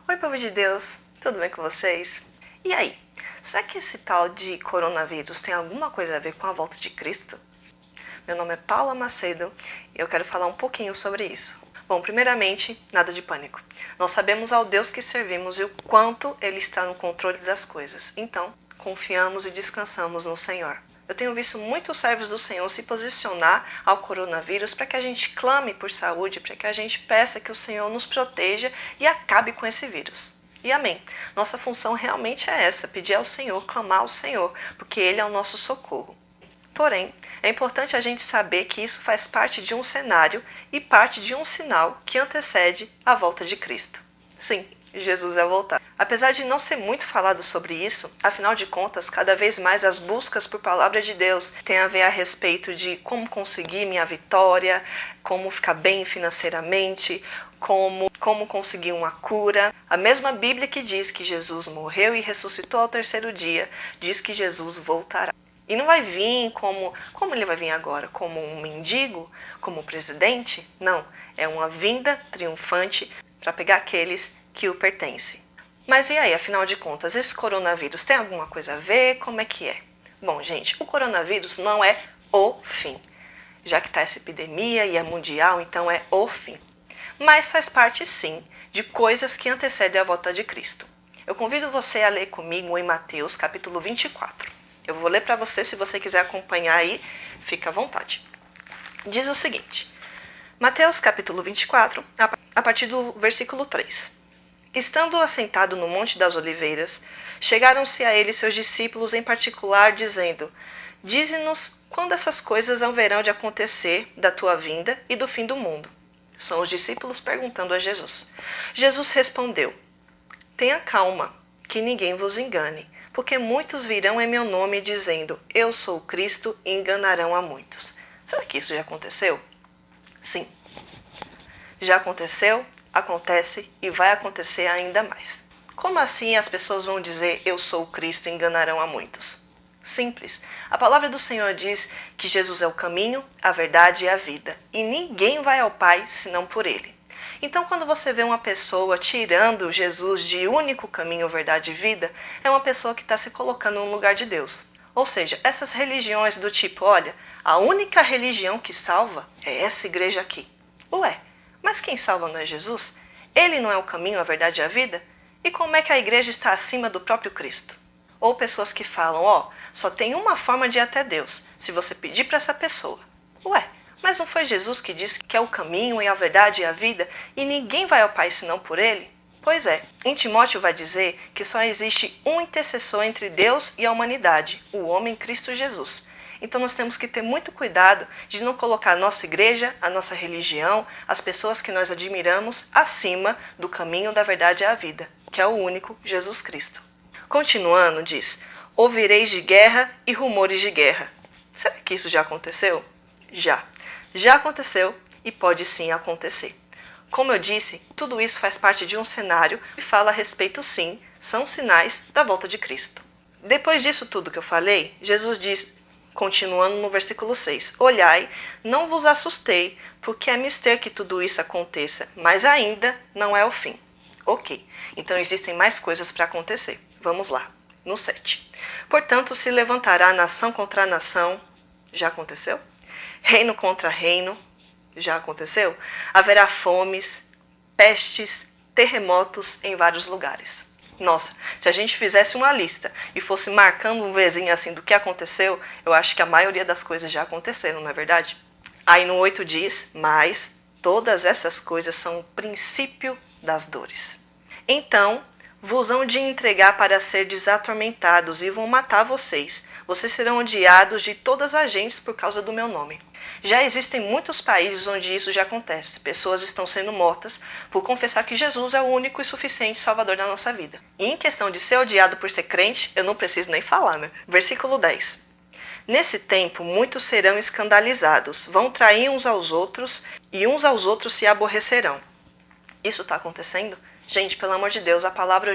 Oi, povo de Deus, tudo bem com vocês? E aí, será que esse tal de coronavírus tem alguma coisa a ver com a volta de Cristo? Meu nome é Paula Macedo e eu quero falar um pouquinho sobre isso. Bom, primeiramente, nada de pânico. Nós sabemos ao Deus que servimos e o quanto Ele está no controle das coisas. Então, confiamos e descansamos no Senhor. Eu tenho visto muitos servos do Senhor se posicionar ao coronavírus para que a gente clame por saúde, para que a gente peça que o Senhor nos proteja e acabe com esse vírus. E amém. Nossa função realmente é essa, pedir ao Senhor, clamar ao Senhor, porque Ele é o nosso socorro. Porém, é importante a gente saber que isso faz parte de um cenário e parte de um sinal que antecede a volta de Cristo. Sim, Jesus vai voltar. Apesar de não ser muito falado sobre isso, afinal de contas, cada vez mais as buscas por palavra de Deus têm a ver a respeito de como conseguir minha vitória, como ficar bem financeiramente, como conseguir uma cura. A mesma Bíblia que diz que Jesus morreu e ressuscitou ao terceiro dia, diz que Jesus voltará. E não vai vir como ele vai vir agora? Como um mendigo? Como um presidente? Não, é uma vinda triunfante para pegar aqueles que o pertencem. Mas e aí, afinal de contas, esse coronavírus tem alguma coisa a ver? Como é que é? Bom, gente, o coronavírus não é o fim. Já que está essa epidemia e é mundial, então é o fim. Mas faz parte, sim, de coisas que antecedem a volta de Cristo. Eu convido você a ler comigo em Mateus, capítulo 24. Eu vou ler para você, se você quiser acompanhar aí, fica à vontade. Diz o seguinte, Mateus, capítulo 24, a partir do versículo 3. Estando assentado no Monte das Oliveiras, chegaram-se a ele seus discípulos em particular, dizendo: Dize-nos quando essas coisas haverão de acontecer da tua vinda e do fim do mundo. São os discípulos perguntando a Jesus. Jesus respondeu: Tenha calma, que ninguém vos engane, porque muitos virão em meu nome dizendo: Eu sou o Cristo, e enganarão a muitos. Será que isso já aconteceu? Sim. Já aconteceu, acontece e vai acontecer ainda mais. Como assim as pessoas vão dizer eu sou o Cristo e enganarão a muitos? Simples. A palavra do Senhor diz que Jesus é o caminho, a verdade e a vida, e ninguém vai ao Pai senão por Ele. Então, quando você vê uma pessoa tirando Jesus de único caminho, verdade e vida, é uma pessoa que está se colocando no lugar de Deus. Ou seja, essas religiões do tipo, olha, a única religião que salva é essa igreja aqui. Ué, mas quem salva não é Jesus? Ele não é o caminho, a verdade e a vida? E como é que a igreja está acima do próprio Cristo? Ou pessoas que falam, só tem uma forma de ir até Deus, se você pedir para essa pessoa. Ué, mas não foi Jesus que disse que é o caminho e a verdade e a vida e ninguém vai ao Pai senão por Ele? Pois é, em Timóteo vai dizer que só existe um intercessor entre Deus e a humanidade, o homem Cristo Jesus. Então nós temos que ter muito cuidado de não colocar a nossa igreja, a nossa religião, as pessoas que nós admiramos acima do caminho da verdade e a vida, que é o único Jesus Cristo. Continuando, diz, ouvireis de guerra e rumores de guerra. Será que isso já aconteceu? Já aconteceu e pode sim acontecer. Como eu disse, tudo isso faz parte de um cenário e fala a respeito sim, são sinais da volta de Cristo. Depois disso tudo que eu falei, Jesus diz, continuando no versículo 6, olhai, não vos assustei, porque é mister que tudo isso aconteça, mas ainda não é o fim. Ok, então existem mais coisas para acontecer. Vamos lá, no 7. Portanto, se levantará nação contra nação, já aconteceu? Reino contra reino, já aconteceu? Haverá fomes, pestes, terremotos em vários lugares. Nossa, se a gente fizesse uma lista e fosse marcando um Vzinho assim do que aconteceu, eu acho que a maioria das coisas já aconteceram, não é verdade? Aí no 8 diz, mas todas essas coisas são o princípio das dores. Então, vos hão de entregar para serdes atormentados e vão matar vocês. Vocês serão odiados de todas as gentes por causa do meu nome. Já existem muitos países onde isso já acontece. Pessoas estão sendo mortas por confessar que Jesus é o único e suficiente salvador da nossa vida. E em questão de ser odiado por ser crente, eu não preciso nem falar, né? Versículo 10. Nesse tempo, muitos serão escandalizados, vão trair uns aos outros e uns aos outros se aborrecerão. Isso está acontecendo? Gente, pelo amor de Deus, a palavra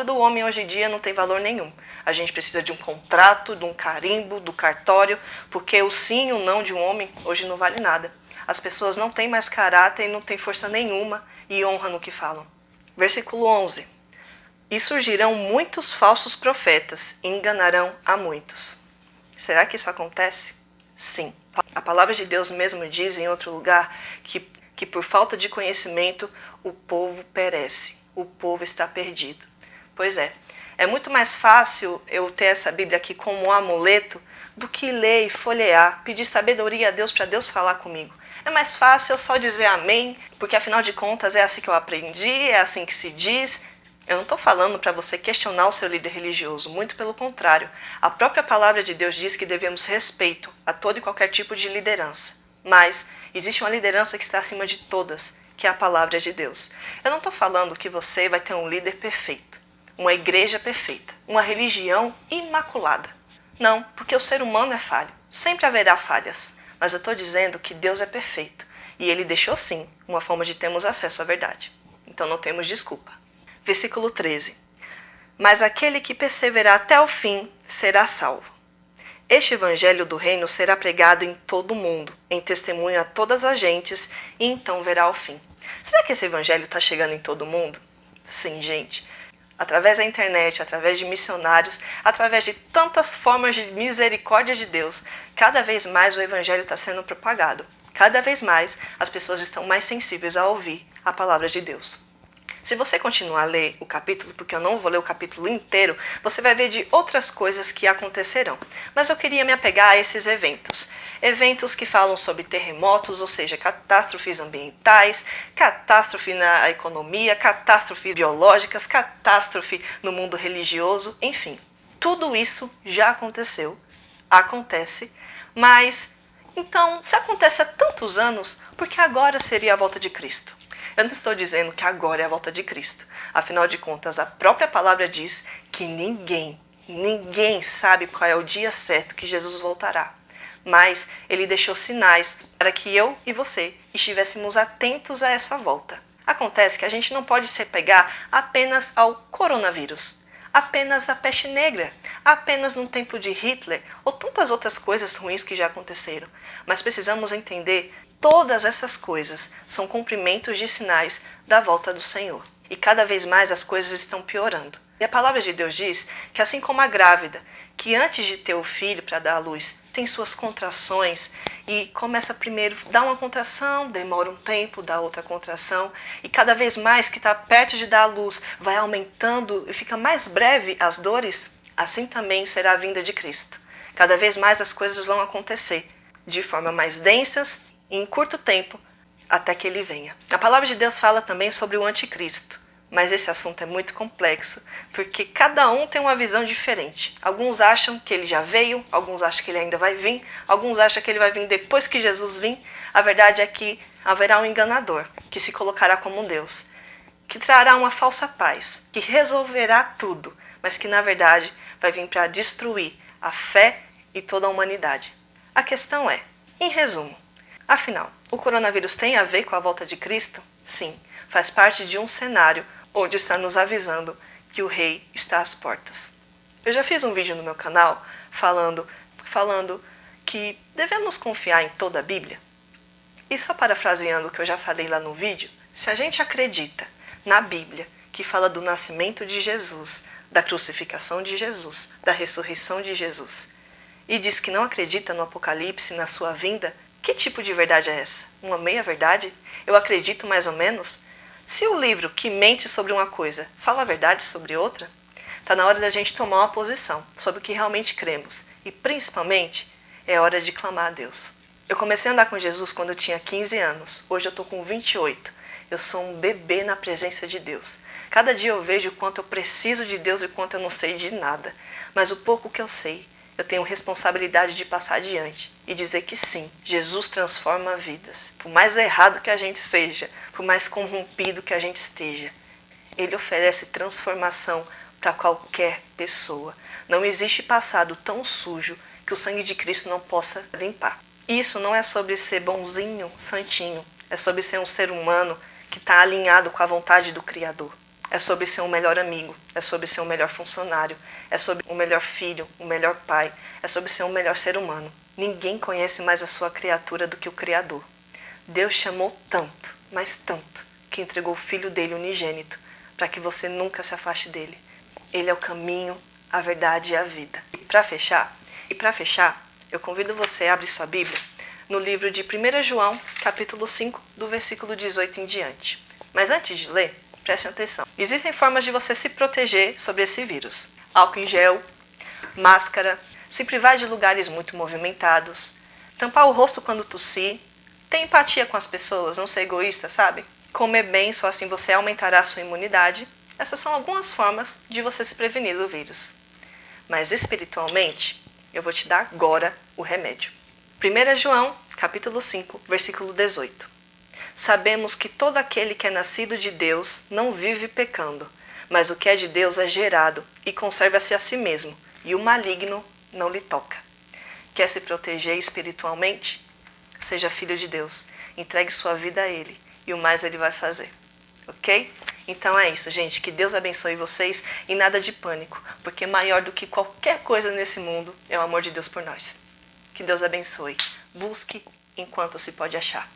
do homem hoje em dia não tem valor nenhum. A gente precisa de um contrato, de um carimbo, do cartório, porque o sim e o não de um homem hoje não vale nada. As pessoas não têm mais caráter e não têm força nenhuma e honra no que falam. Versículo 11. E surgirão muitos falsos profetas e enganarão a muitos. Será que isso acontece? Sim. A palavra de Deus mesmo diz em outro lugar que por falta de conhecimento o povo perece. O povo está perdido. Pois é muito mais fácil eu ter essa Bíblia aqui como um amuleto do que ler e folhear, pedir sabedoria a Deus para Deus falar comigo. É mais fácil eu só dizer amém, porque afinal de contas é assim que eu aprendi, é assim que se diz. Eu não estou falando para você questionar o seu líder religioso, muito pelo contrário. A própria palavra de Deus diz que devemos respeito a todo e qualquer tipo de liderança. Mas existe uma liderança que está acima de todas, que é a palavra de Deus. Eu não estou falando que você vai ter um líder perfeito, uma igreja perfeita, uma religião imaculada. Não, porque o ser humano é falho. Sempre haverá falhas. Mas eu estou dizendo que Deus é perfeito. E Ele deixou sim uma forma de termos acesso à verdade. Então não temos desculpa. Versículo 13. Mas aquele que perseverar até o fim será salvo. Este evangelho do reino será pregado em todo o mundo, em testemunho a todas as gentes, e então verá o fim. Será que esse evangelho está chegando em todo mundo? Sim, gente. Através da internet, através de missionários, através de tantas formas de misericórdia de Deus, cada vez mais o evangelho está sendo propagado. Cada vez mais as pessoas estão mais sensíveis a ouvir a palavra de Deus. Se você continuar a ler o capítulo, porque eu não vou ler o capítulo inteiro, você vai ver de outras coisas que acontecerão. Mas eu queria me apegar a esses eventos. Eventos que falam sobre terremotos, ou seja, catástrofes ambientais, catástrofe na economia, catástrofes biológicas, catástrofe no mundo religioso, enfim. Tudo isso já aconteceu, acontece, mas então, se acontece há tantos anos, por que agora seria a volta de Cristo? Eu não estou dizendo que agora é a volta de Cristo. Afinal de contas, a própria palavra diz que ninguém sabe qual é o dia certo que Jesus voltará. Mas Ele deixou sinais para que eu e você estivéssemos atentos a essa volta. Acontece que a gente não pode se apegar apenas ao coronavírus, apenas à peste negra, apenas no tempo de Hitler ou tantas outras coisas ruins que já aconteceram. Mas precisamos entender todas essas coisas são cumprimentos de sinais da volta do Senhor. E cada vez mais as coisas estão piorando. E a palavra de Deus diz que assim como a grávida, que antes de ter o filho para dar à luz, tem suas contrações e começa primeiro, dá uma contração, demora um tempo, dá outra contração, e cada vez mais que está perto de dar à luz, vai aumentando e fica mais breve as dores, assim também será a vinda de Cristo. Cada vez mais as coisas vão acontecer de forma mais densas, em curto tempo, até que ele venha. A palavra de Deus fala também sobre o anticristo, mas esse assunto é muito complexo, porque cada um tem uma visão diferente. Alguns acham que ele já veio, alguns acham que ele ainda vai vir, alguns acham que ele vai vir depois que Jesus vir. A verdade é que haverá um enganador, que se colocará como um Deus, que trará uma falsa paz, que resolverá tudo, mas que na verdade vai vir para destruir a fé e toda a humanidade. A questão é, em resumo, afinal, o coronavírus tem a ver com a volta de Cristo? Sim, faz parte de um cenário onde está nos avisando que o rei está às portas. Eu já fiz um vídeo no meu canal falando que devemos confiar em toda a Bíblia. E só parafraseando o que eu já falei lá no vídeo, se a gente acredita na Bíblia, que fala do nascimento de Jesus, da crucificação de Jesus, da ressurreição de Jesus, e diz que não acredita no Apocalipse, na sua vinda, que tipo de verdade é essa? Uma meia-verdade? Eu acredito mais ou menos? Se o livro que mente sobre uma coisa fala a verdade sobre outra, está na hora da gente tomar uma posição sobre o que realmente cremos. E principalmente, é hora de clamar a Deus. Eu comecei a andar com Jesus quando eu tinha 15 anos. Hoje eu estou com 28. Eu sou um bebê na presença de Deus. Cada dia eu vejo o quanto eu preciso de Deus e o quanto eu não sei de nada. Mas o pouco que eu sei, eu tenho responsabilidade de passar adiante e dizer que sim, Jesus transforma vidas. Por mais errado que a gente seja, por mais corrompido que a gente esteja, Ele oferece transformação para qualquer pessoa. Não existe passado tão sujo que o sangue de Cristo não possa limpar. Isso não é sobre ser bonzinho, santinho. É sobre ser um ser humano que está alinhado com a vontade do Criador. É sobre ser um melhor amigo, é sobre ser um melhor funcionário, é sobre um melhor filho, um melhor pai, é sobre ser um melhor ser humano. Ninguém conhece mais a sua criatura do que o Criador. Deus chamou tanto, mas tanto, que entregou o Filho dele unigênito, para que você nunca se afaste dele. Ele é o caminho, a verdade e a vida. E para fechar, eu convido você a abrir sua Bíblia no livro de 1 João, capítulo 5, do versículo 18 em diante. Mas antes de ler, preste atenção. Existem formas de você se proteger sobre esse vírus. Álcool em gel, máscara, se privar de lugares muito movimentados, tampar o rosto quando tossir, ter empatia com as pessoas, não ser egoísta, sabe? Comer bem, só assim você aumentará a sua imunidade. Essas são algumas formas de você se prevenir do vírus. Mas espiritualmente, eu vou te dar agora o remédio. 1 João, capítulo 5, versículo 18. Sabemos que todo aquele que é nascido de Deus não vive pecando, mas o que é de Deus é gerado e conserva-se a si mesmo, e o maligno não lhe toca. Quer se proteger espiritualmente? Seja filho de Deus, entregue sua vida a Ele, e o mais Ele vai fazer. Ok? Então é isso, gente. Que Deus abençoe vocês e nada de pânico, porque maior do que qualquer coisa nesse mundo é o amor de Deus por nós. Que Deus abençoe. Busque enquanto se pode achar.